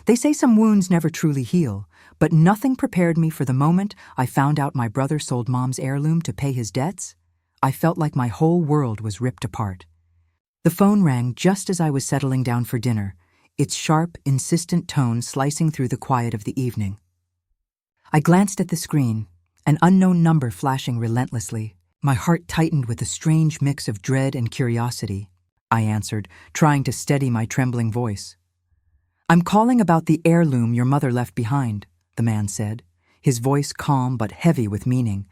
They say some wounds never truly heal, but nothing prepared me for the moment I found out my brother sold Mom's heirloom to pay his debts. I felt like my whole world was ripped apart. The phone rang just as I was settling down for dinner, its sharp, insistent tone slicing through the quiet of the evening. I glanced at the screen, an unknown number flashing relentlessly. My heart tightened with a strange mix of dread and curiosity. I answered, trying to steady my trembling voice. "I'm calling about the heirloom your mother left behind," the man said, his voice calm but heavy with meaning.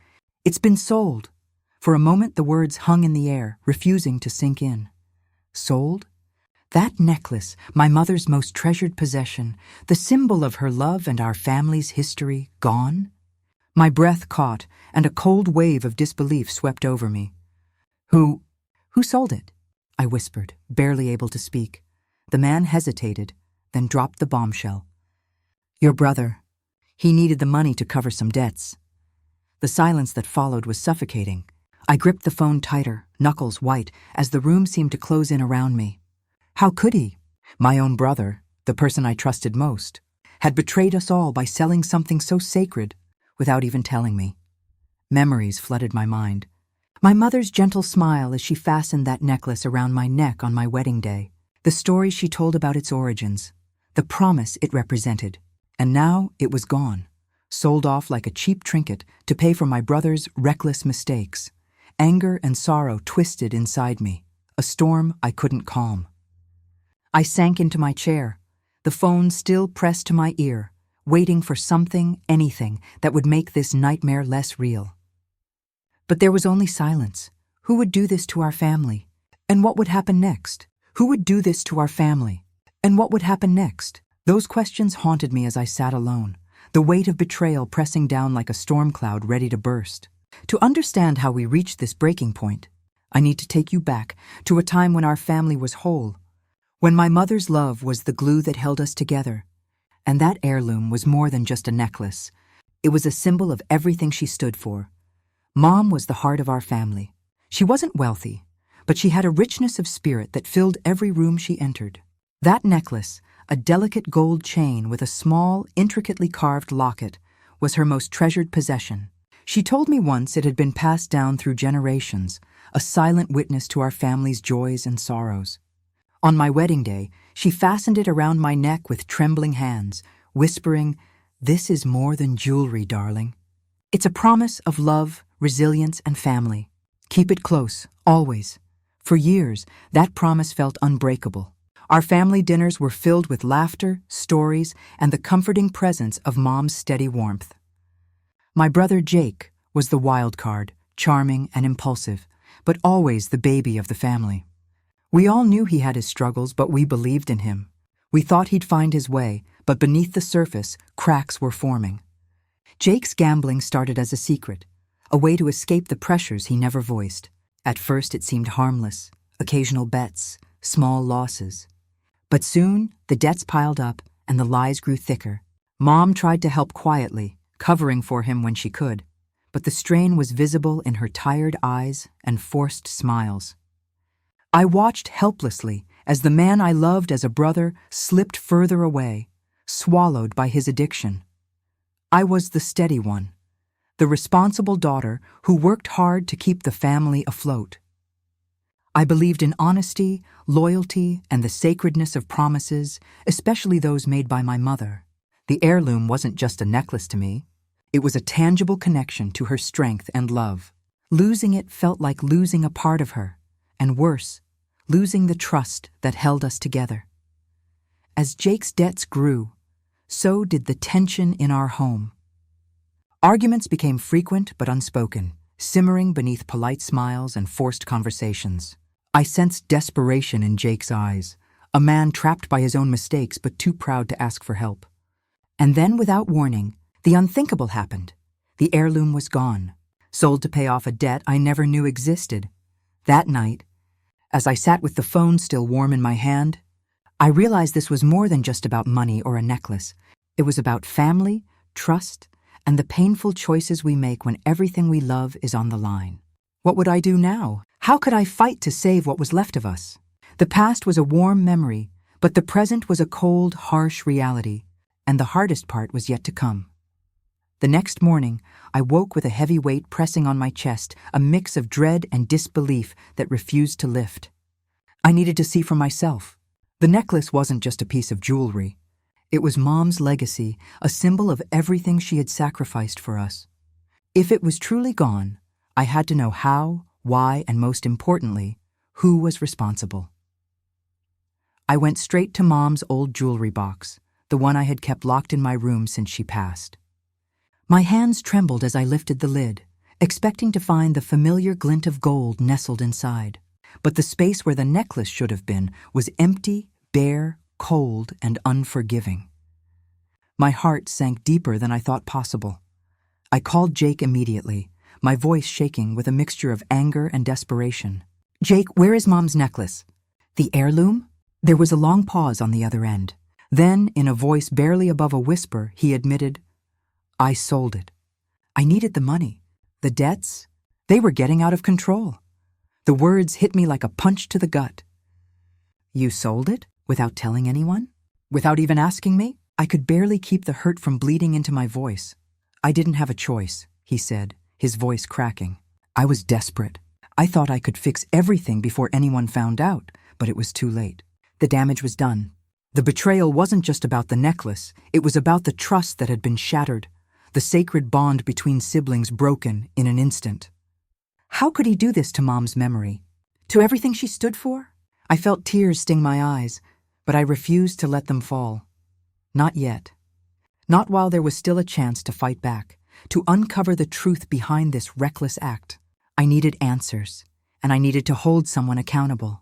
"It's been sold." For a moment the words hung in the air, refusing to sink in. Sold? That necklace, my mother's most treasured possession, the symbol of her love and our family's history, gone? My breath caught, and a cold wave of disbelief swept over me. Who sold it?" I whispered, barely able to speak. The man hesitated, then dropped the bombshell. "Your brother. He needed the money to cover some debts." The silence that followed was suffocating. I gripped the phone tighter, knuckles white, as the room seemed to close in around me. How could he? My own brother, the person I trusted most, had betrayed us all by selling something so sacred without even telling me. Memories flooded my mind. My mother's gentle smile as she fastened that necklace around my neck on my wedding day, the story she told about its origins, the promise it represented, and now it was gone, sold off like a cheap trinket to pay for my brother's reckless mistakes. Anger and sorrow twisted inside me, a storm I couldn't calm. I sank into my chair, the phone still pressed to my ear, waiting for something, anything, that would make this nightmare less real. But there was only silence. Who would do this to our family? And what would happen next? Who would do this to our family? And what would happen next? Those questions haunted me as I sat alone, the weight of betrayal pressing down like a storm cloud ready to burst. To understand how we reached this breaking point, I need to take you back to a time when our family was whole, when my mother's love was the glue that held us together. And that heirloom was more than just a necklace. It was a symbol of everything she stood for. Mom was the heart of our family. She wasn't wealthy, but she had a richness of spirit that filled every room she entered. That necklace, a delicate gold chain with a small, intricately carved locket, was her most treasured possession. She told me once it had been passed down through generations, a silent witness to our family's joys and sorrows. On my wedding day, she fastened it around my neck with trembling hands, whispering, "This is more than jewelry, darling. It's a promise of love, resilience, and family. Keep it close, always." For years, that promise felt unbreakable. Our family dinners were filled with laughter, stories, and the comforting presence of Mom's steady warmth. My brother Jake was the wild card, charming and impulsive, but always the baby of the family. We all knew he had his struggles, but we believed in him. We thought he'd find his way, but beneath the surface, cracks were forming. Jake's gambling started as a secret, a way to escape the pressures he never voiced. At first it seemed harmless, occasional bets, small losses. But soon, the debts piled up and the lies grew thicker. Mom tried to help quietly, covering for him when she could, but the strain was visible in her tired eyes and forced smiles. I watched helplessly as the man I loved as a brother slipped further away, swallowed by his addiction. I was the steady one, the responsible daughter who worked hard to keep the family afloat. I believed in honesty, loyalty, and the sacredness of promises, especially those made by my mother. The heirloom wasn't just a necklace to me. It was a tangible connection to her strength and love. Losing it felt like losing a part of her, and worse, losing the trust that held us together. As Jake's debts grew, so did the tension in our home. Arguments became frequent but unspoken, simmering beneath polite smiles and forced conversations. I sensed desperation in Jake's eyes, a man trapped by his own mistakes but too proud to ask for help. And then, without warning, the unthinkable happened. The heirloom was gone, sold to pay off a debt I never knew existed. That night, as I sat with the phone still warm in my hand, I realized this was more than just about money or a necklace. It was about family, trust, and the painful choices we make when everything we love is on the line. What would I do now? How could I fight to save what was left of us? The past was a warm memory, But the present was a cold, harsh reality, and the hardest part was yet to come. The next morning, I woke with a heavy weight pressing on my chest, a mix of dread and disbelief that refused to lift. I needed to see for myself. The necklace wasn't just a piece of jewelry. It was Mom's legacy, a symbol of everything she had sacrificed for us. If it was truly gone, I had to know how, why, and most importantly, who was responsible. I went straight to Mom's old jewelry box, the one I had kept locked in my room since she passed. My hands trembled as I lifted the lid, expecting to find the familiar glint of gold nestled inside. But the space where the necklace should have been was empty, bare, cold, and unforgiving. My heart sank deeper than I thought possible. I called Jake immediately, my voice shaking with a mixture of anger and desperation. "Jake, where is Mom's necklace?" "The heirloom?" There was a long pause on the other end. Then, in a voice barely above a whisper, he admitted, "I sold it. I needed the money. The debts, they were getting out of control." The words hit me like a punch to the gut. "You sold it? Without telling anyone? Without even asking me?" I could barely keep the hurt from bleeding into my voice. "I didn't have a choice," he said, his voice cracking. "I was desperate. I thought I could fix everything before anyone found out, but it was too late. The damage was done. The betrayal wasn't just about the necklace, it was about the trust that had been shattered, the sacred bond between siblings broken in an instant." How could he do this to Mom's memory? To everything she stood for? I felt tears sting my eyes, but I refused to let them fall. Not yet. Not while there was still a chance to fight back, to uncover the truth behind this reckless act. I needed answers, and I needed to hold someone accountable.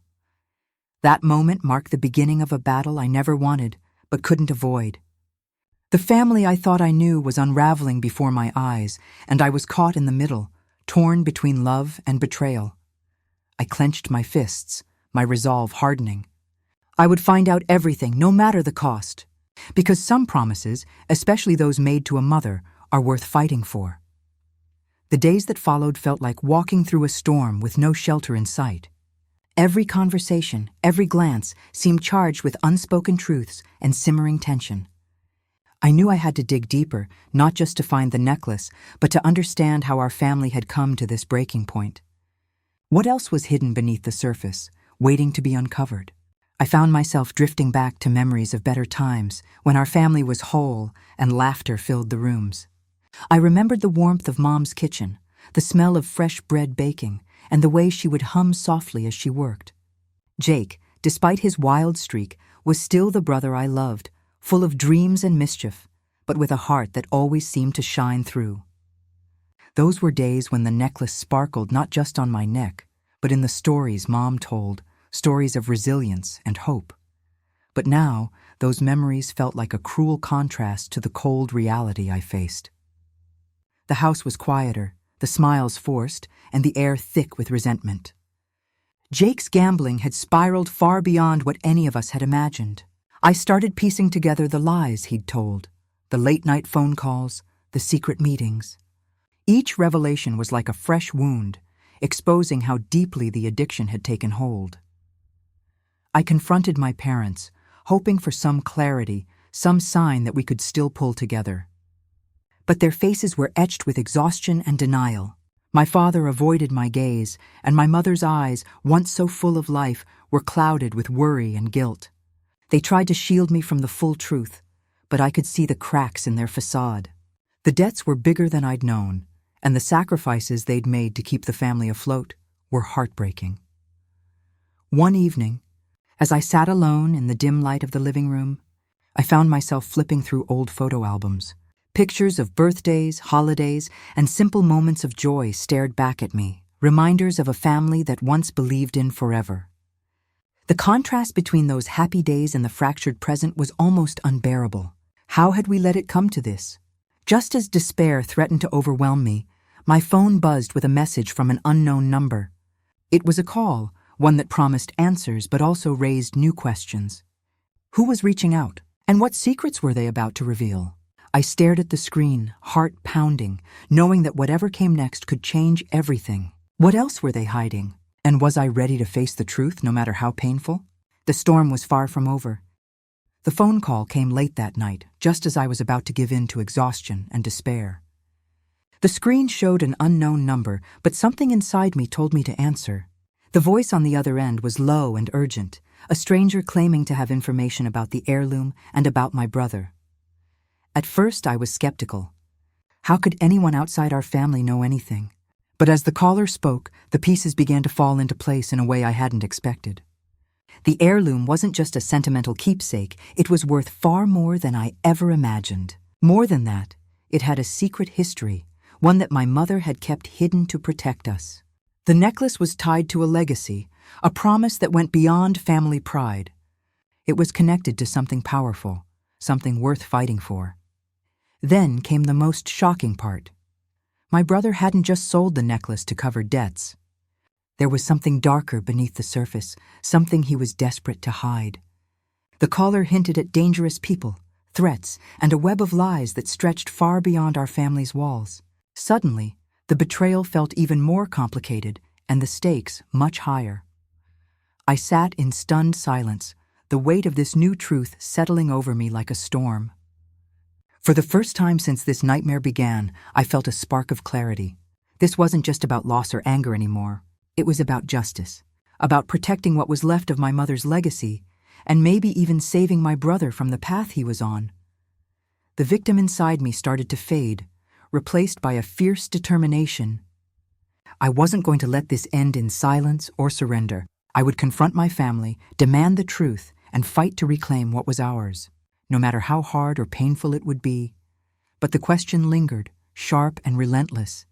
That moment marked the beginning of a battle I never wanted, but couldn't avoid. The family I thought I knew was unraveling before my eyes, and I was caught in the middle, torn between love and betrayal. I clenched my fists, my resolve hardening. I would find out everything, no matter the cost, because some promises, especially those made to a mother, are worth fighting for. The days that followed felt like walking through a storm with no shelter in sight. Every conversation, every glance seemed charged with unspoken truths and simmering tension. I knew I had to dig deeper, not just to find the necklace, but to understand how our family had come to this breaking point. What else was hidden beneath the surface, waiting to be uncovered? I found myself drifting back to memories of better times, when our family was whole and laughter filled the rooms. I remembered the warmth of Mom's kitchen, the smell of fresh bread baking, and the way she would hum softly as she worked. Jake, despite his wild streak, was still the brother I loved, full of dreams and mischief, but with a heart that always seemed to shine through. Those were days when the necklace sparkled not just on my neck, but in the stories Mom told, stories of resilience and hope. But now, those memories felt like a cruel contrast to the cold reality I faced. The house was quieter, the smiles forced, and the air thick with resentment. Jake's gambling had spiraled far beyond what any of us had imagined. I started piecing together the lies he'd told, the late-night phone calls, the secret meetings. Each revelation was like a fresh wound, exposing how deeply the addiction had taken hold. I confronted my parents, hoping for some clarity, some sign that we could still pull together. But their faces were etched with exhaustion and denial. My father avoided my gaze, and my mother's eyes, once so full of life, were clouded with worry and guilt. They tried to shield me from the full truth, but I could see the cracks in their facade. The debts were bigger than I'd known, and the sacrifices they'd made to keep the family afloat were heartbreaking. One evening, as I sat alone in the dim light of the living room, I found myself flipping through old photo albums. Pictures of birthdays, holidays, and simple moments of joy stared back at me, reminders of a family that once believed in forever. The contrast between those happy days and the fractured present was almost unbearable. How had we let it come to this? Just as despair threatened to overwhelm me, my phone buzzed with a message from an unknown number. It was a call, one that promised answers but also raised new questions. Who was reaching out, and what secrets were they about to reveal? I stared at the screen, heart pounding, knowing that whatever came next could change everything. What else were they hiding? And was I ready to face the truth, no matter how painful? The storm was far from over, The phone call came late that night, just as I was about to give in to exhaustion and despair. The screen showed an unknown number, but something inside me told me to answer. The voice on the other end was low and urgent, a stranger claiming to have information about the heirloom and about my brother. At first, I was skeptical. How could anyone outside our family know anything? But as the caller spoke, the pieces began to fall into place in a way I hadn't expected. The heirloom wasn't just a sentimental keepsake, it was worth far more than I ever imagined. More than that, it had a secret history, one that my mother had kept hidden to protect us. The necklace was tied to a legacy, a promise that went beyond family pride. It was connected to something powerful, something worth fighting for. Then came the most shocking part. My brother hadn't just sold the necklace to cover debts. There was something darker beneath the surface, something he was desperate to hide. The caller hinted at dangerous people, threats, and a web of lies that stretched far beyond our family's walls. Suddenly, the betrayal felt even more complicated and the stakes much higher. I sat in stunned silence, the weight of this new truth settling over me like a storm. For the first time since this nightmare began, I felt a spark of clarity. This wasn't just about loss or anger anymore. It was about justice, about protecting what was left of my mother's legacy, and maybe even saving my brother from the path he was on. The victim inside me started to fade, replaced by a fierce determination. I wasn't going to let this end in silence or surrender. I would confront my family, demand the truth, and fight to reclaim what was ours, no matter how hard or painful it would be. But the question lingered, sharp and relentless.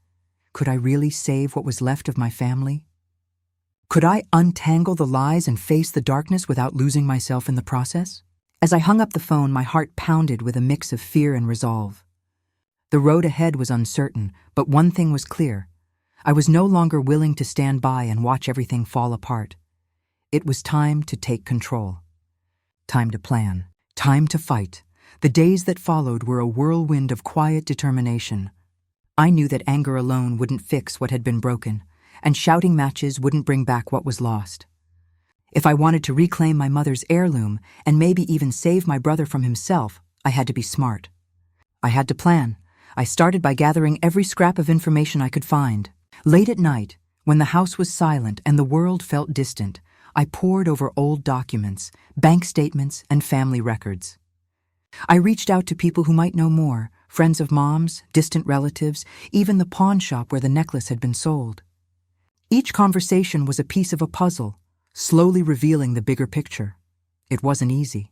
Could I really save what was left of my family? Could I untangle the lies and face the darkness without losing myself in the process? As I hung up the phone, my heart pounded with a mix of fear and resolve. The road ahead was uncertain, but one thing was clear. I was no longer willing to stand by and watch everything fall apart. It was time to take control. Time to plan. Time to fight. The days that followed were a whirlwind of quiet determination. I knew that anger alone wouldn't fix what had been broken, and shouting matches wouldn't bring back what was lost. If I wanted to reclaim my mother's heirloom, and maybe even save my brother from himself, I had to be smart. I had to plan. I started by gathering every scrap of information I could find. Late at night, when the house was silent and the world felt distant, I pored over old documents, bank statements, and family records. I reached out to people who might know more, friends of Mom's, distant relatives, even the pawn shop where the necklace had been sold. Each conversation was a piece of a puzzle, slowly revealing the bigger picture. It wasn't easy.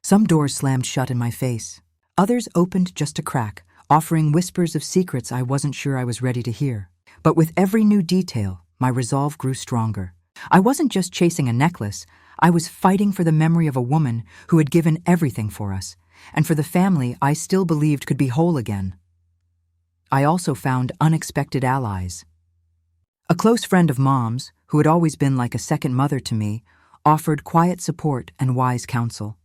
Some doors slammed shut in my face. Others opened just a crack, offering whispers of secrets I wasn't sure I was ready to hear. But with every new detail, my resolve grew stronger. I wasn't just chasing a necklace, I was fighting for the memory of a woman who had given everything for us, and for the family I still believed could be whole again. I also found unexpected allies. A close friend of Mom's, who had always been like a second mother to me, offered quiet support and wise counsel.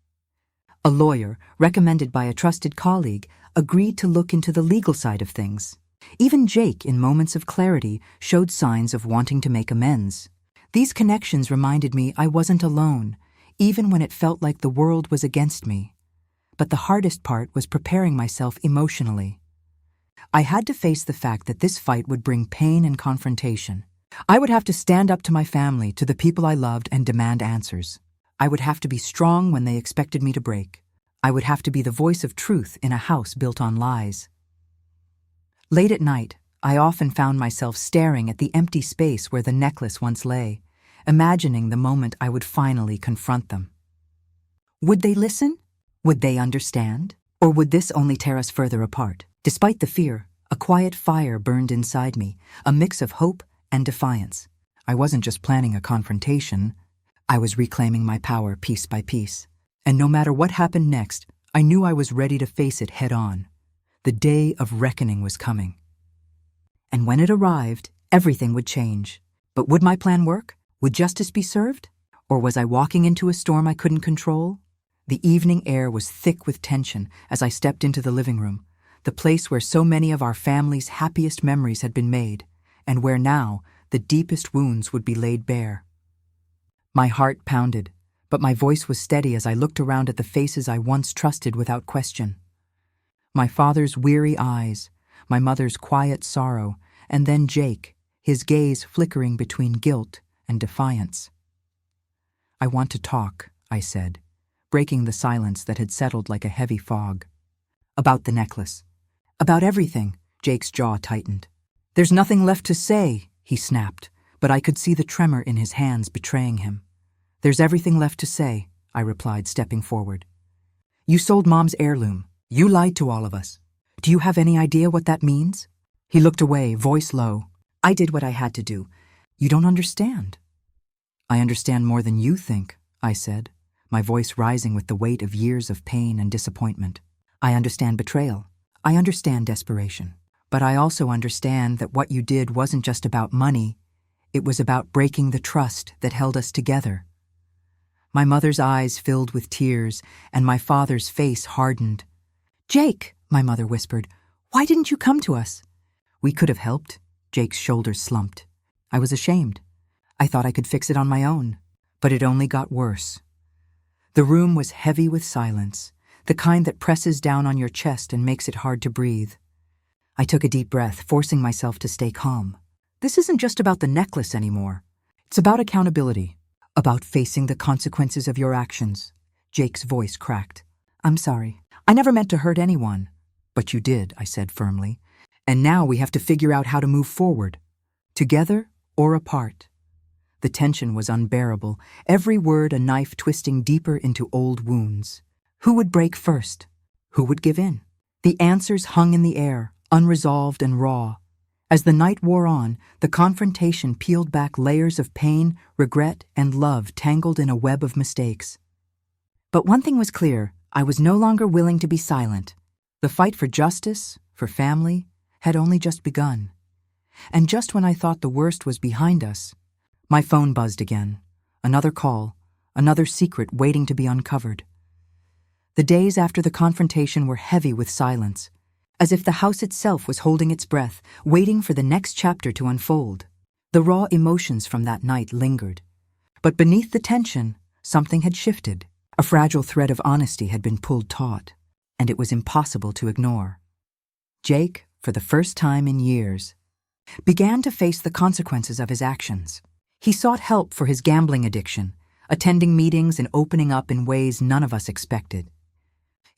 A lawyer, recommended by a trusted colleague, agreed to look into the legal side of things. Even Jake, in moments of clarity, showed signs of wanting to make amends. These connections reminded me I wasn't alone, even when it felt like the world was against me. But the hardest part was preparing myself emotionally. I had to face the fact that this fight would bring pain and confrontation. I would have to stand up to my family, to the people I loved, and demand answers. I would have to be strong when they expected me to break. I would have to be the voice of truth in a house built on lies. Late at night, I often found myself staring at the empty space where the necklace once lay, imagining the moment I would finally confront them. Would they listen? Would they understand? Or would this only tear us further apart? Despite the fear, a quiet fire burned inside me, a mix of hope and defiance. I wasn't just planning a confrontation, I was reclaiming my power piece by piece. And no matter what happened next, I knew I was ready to face it head on. The day of reckoning was coming. And when it arrived, everything would change. But would my plan work? Would justice be served? Or was I walking into a storm I couldn't control? The evening air was thick with tension as I stepped into the living room, the place where so many of our family's happiest memories had been made, and where now the deepest wounds would be laid bare. My heart pounded, but my voice was steady as I looked around at the faces I once trusted without question. My father's weary eyes, my mother's quiet sorrow, and then Jake, his gaze flickering between guilt and defiance. "I want to talk," I said, breaking the silence that had settled like a heavy fog. "About the necklace. About everything." Jake's jaw tightened. "There's nothing left to say," he snapped, but I could see the tremor in his hands betraying him. "There's everything left to say," I replied, stepping forward. "You sold Mom's heirloom. You lied to all of us. Do you have any idea what that means?" He looked away, voice low. "I did what I had to do. You don't understand." "I understand more than you think," I said, my voice rising with the weight of years of pain and disappointment. "I understand betrayal. I understand desperation. But I also understand that what you did wasn't just about money. It was about breaking the trust that held us together." My mother's eyes filled with tears, and my father's face hardened. "Jake," my mother whispered, "why didn't you come to us?" "We could have helped." Jake's shoulders slumped. I was ashamed. I thought I could fix it on my own, but it only got worse. The room was heavy with silence, the kind that presses down on your chest and makes it hard to breathe. I took a deep breath, forcing myself to stay calm. This isn't just about the necklace anymore. It's about accountability, about facing the consequences of your actions. Jake's voice cracked. "I'm sorry. I never meant to hurt anyone." "But you did," I said firmly. "And now we have to figure out how to move forward. Together or apart." The tension was unbearable, every word a knife twisting deeper into old wounds. Who would break first? Who would give in? The answers hung in the air, unresolved and raw. As the night wore on, the confrontation peeled back layers of pain, regret, and love tangled in a web of mistakes. But one thing was clear: I was no longer willing to be silent. The fight for justice, for family, had only just begun. And just when I thought the worst was behind us, my phone buzzed again. Another call, another secret waiting to be uncovered. The days after the confrontation were heavy with silence, as if the house itself was holding its breath, waiting for the next chapter to unfold. The raw emotions from that night lingered. But beneath the tension, something had shifted. A fragile thread of honesty had been pulled taut, and it was impossible to ignore. Jake, for the first time in years, began to face the consequences of his actions. He sought help for his gambling addiction, attending meetings and opening up in ways none of us expected.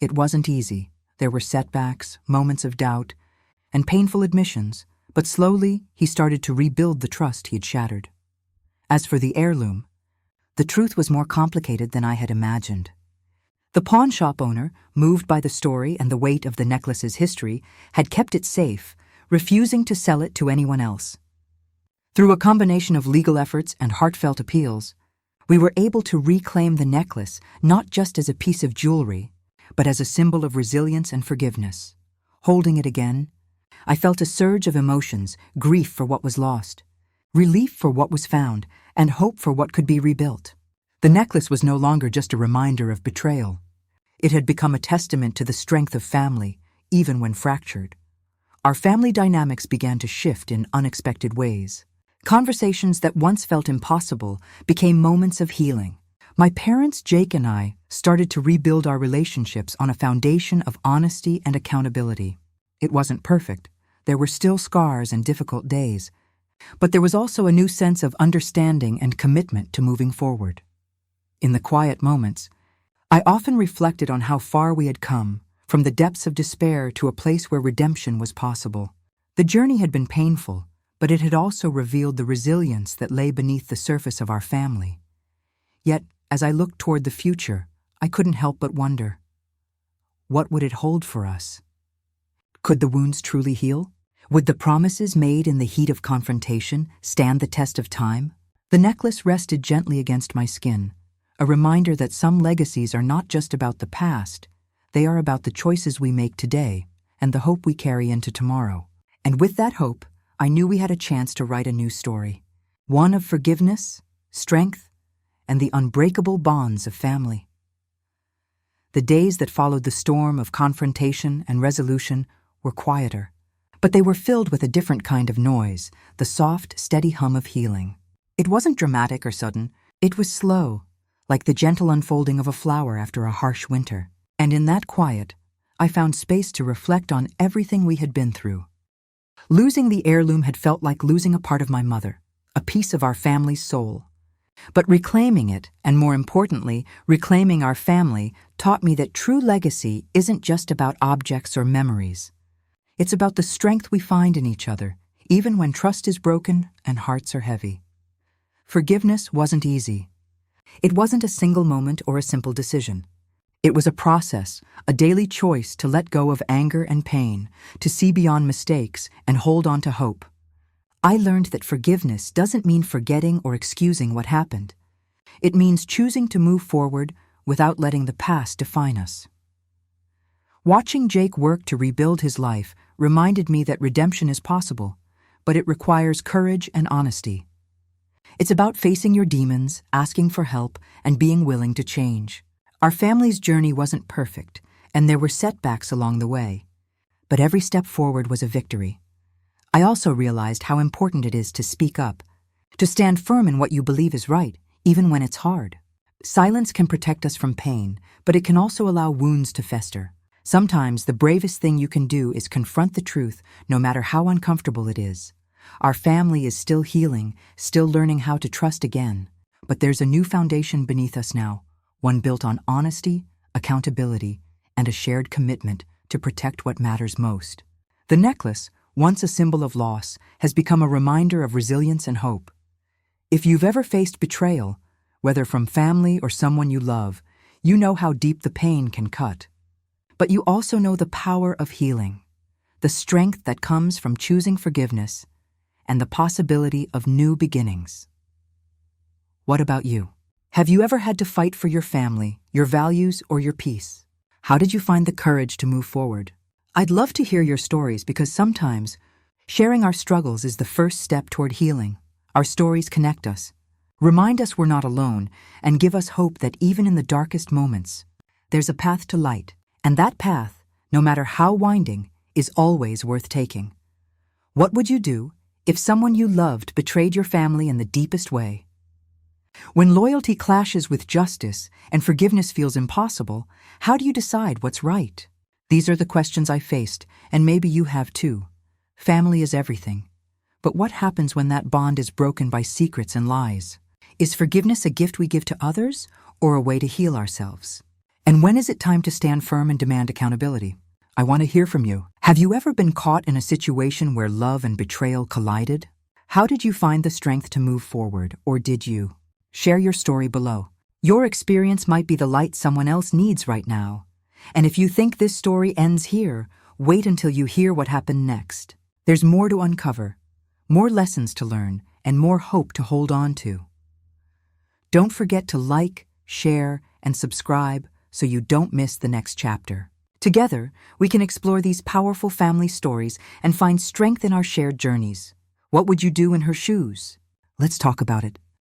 It wasn't easy. There were setbacks, moments of doubt, and painful admissions, but slowly he started to rebuild the trust he had shattered. As for the heirloom, the truth was more complicated than I had imagined. The pawn shop owner, moved by the story and the weight of the necklace's history, had kept it safe, refusing to sell it to anyone else. Through a combination of legal efforts and heartfelt appeals, we were able to reclaim the necklace not just as a piece of jewelry, but as a symbol of resilience and forgiveness. Holding it again, I felt a surge of emotions: grief for what was lost, relief for what was found, and hope for what could be rebuilt. The necklace was no longer just a reminder of betrayal. It had become a testament to the strength of family, even when fractured. Our family dynamics began to shift in unexpected ways. Conversations that once felt impossible became moments of healing. My parents, Jake and I, started to rebuild our relationships on a foundation of honesty and accountability. It wasn't perfect. There were still scars and difficult days. But there was also a new sense of understanding and commitment to moving forward. In the quiet moments, I often reflected on how far we had come, from the depths of despair to a place where redemption was possible. The journey had been painful, but it had also revealed the resilience that lay beneath the surface of our family. Yet, as I looked toward the future, I couldn't help but wonder, what would it hold for us? Could the wounds truly heal? Would the promises made in the heat of confrontation stand the test of time? The necklace rested gently against my skin, a reminder that some legacies are not just about the past, they are about the choices we make today and the hope we carry into tomorrow. And with that hope, I knew we had a chance to write a new story, one of forgiveness, strength, and the unbreakable bonds of family. The days that followed the storm of confrontation and resolution were quieter, but they were filled with a different kind of noise, the soft, steady hum of healing. It wasn't dramatic or sudden, it was slow, like the gentle unfolding of a flower after a harsh winter. And in that quiet, I found space to reflect on everything we had been through. Losing the heirloom had felt like losing a part of my mother, a piece of our family's soul. But reclaiming it, and more importantly, reclaiming our family, taught me that true legacy isn't just about objects or memories. It's about the strength we find in each other, even when trust is broken and hearts are heavy. Forgiveness wasn't easy. It wasn't a single moment or a simple decision. It was a process, a daily choice to let go of anger and pain, to see beyond mistakes and hold on to hope. I learned that forgiveness doesn't mean forgetting or excusing what happened. It means choosing to move forward without letting the past define us. Watching Jake work to rebuild his life reminded me that redemption is possible, but it requires courage and honesty. It's about facing your demons, asking for help, and being willing to change. Our family's journey wasn't perfect, and there were setbacks along the way. But every step forward was a victory. I also realized how important it is to speak up, to stand firm in what you believe is right, even when it's hard. Silence can protect us from pain, but it can also allow wounds to fester. Sometimes the bravest thing you can do is confront the truth, no matter how uncomfortable it is. Our family is still healing, still learning how to trust again. But there's a new foundation beneath us now, one built on honesty, accountability, and a shared commitment to protect what matters most. The necklace, once a symbol of loss, has become a reminder of resilience and hope. If you've ever faced betrayal, whether from family or someone you love, you know how deep the pain can cut. But you also know the power of healing, the strength that comes from choosing forgiveness, and the possibility of new beginnings. What about you? Have you ever had to fight for your family, your values, or your peace? How did you find the courage to move forward? I'd love to hear your stories because sometimes sharing our struggles is the first step toward healing. Our stories connect us, remind us we're not alone, and give us hope that even in the darkest moments, there's a path to light. And that path, no matter how winding, is always worth taking. What would you do if someone you loved betrayed your family in the deepest way? When loyalty clashes with justice and forgiveness feels impossible, how do you decide what's right? These are the questions I faced, and maybe you have too. Family is everything. But what happens when that bond is broken by secrets and lies? Is forgiveness a gift we give to others, or a way to heal ourselves? And when is it time to stand firm and demand accountability? I want to hear from you. Have you ever been caught in a situation where love and betrayal collided? How did you find the strength to move forward, or did you? Share your story below. Your experience might be the light someone else needs right now. And if you think this story ends here, wait until you hear what happened next. There's more to uncover, more lessons to learn, and more hope to hold on to. Don't forget to like, share, and subscribe so you don't miss the next chapter. Together, we can explore these powerful family stories and find strength in our shared journeys. What would you do in her shoes? Let's talk about it.